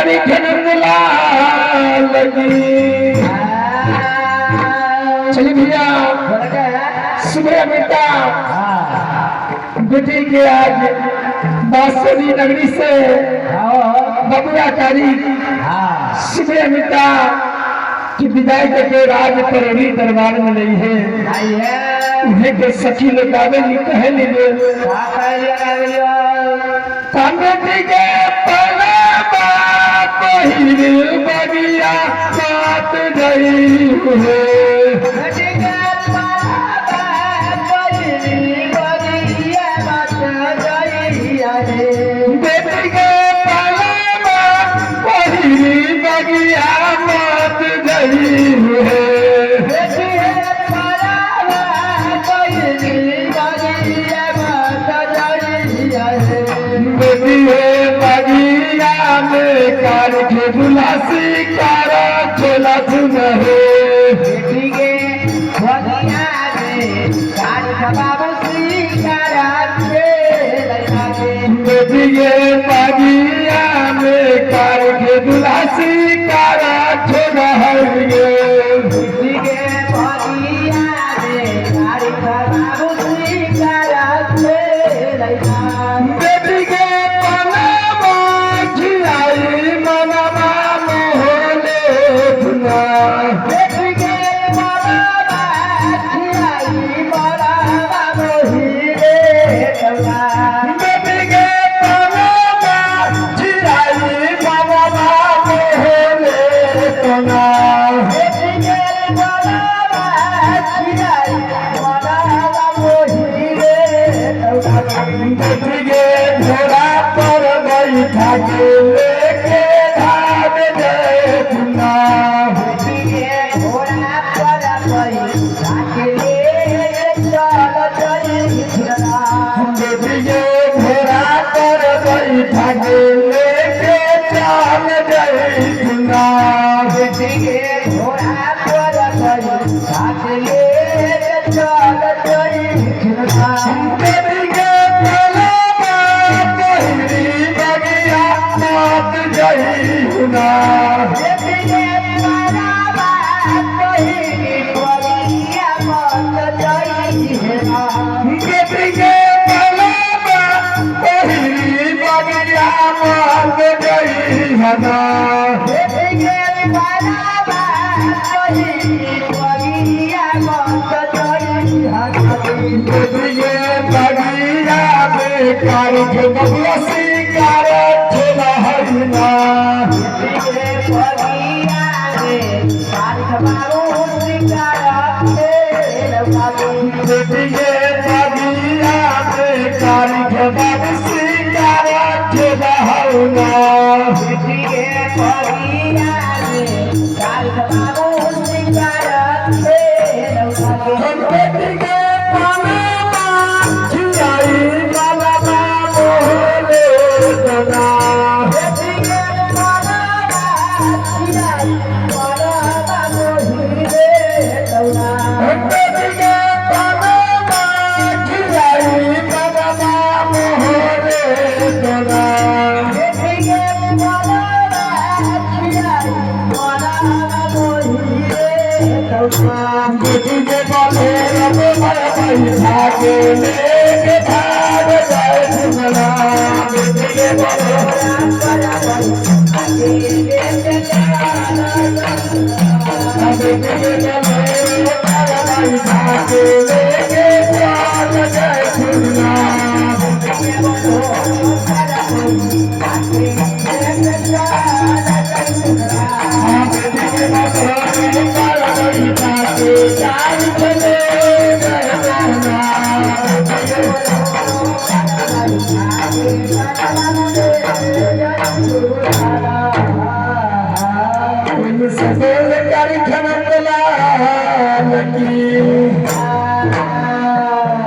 करी खनंदला लगी। चलिए भैया सुबह बेटा बेटी के आज बांसुरी नगरी से बबुआ कारी सुबह बेटा की विदाई करके राज परवी दरबार में नहीं है उन्हें के सखी लगावे नी कहे नी कांगेती के पलवा पहिर बगिया बात गई है बेटी के पलवा पहिर बगिया बात गई है कार के बुलासी कारा चला तुम है बेटी के भगिया में कार खबाब सी कारा बेटी के बगिया में कार के बुलासी कारा चला है बेटी के भगिया में कार खबाब सी कारा बेटी के घोड़ा पर बैठा के लेके धाम गए पुना घोड़ा पर बैठा के घोड़ा पर बैठा के लेके चाल गए पुना घोड़ा पर बैठा के कार के बबुआ सी कार चला हरना बेटी के बगिया में कार के बबुआ सी कार चला हरना बेटी के बगिया में कार खबाब सी कारा बेटी के बेटी के बोले बैठा के लेके भाग जाए सुनला बेटी के बोले बैठा के लेके भाग जाए सुनला सफेद करी खनंदला लगी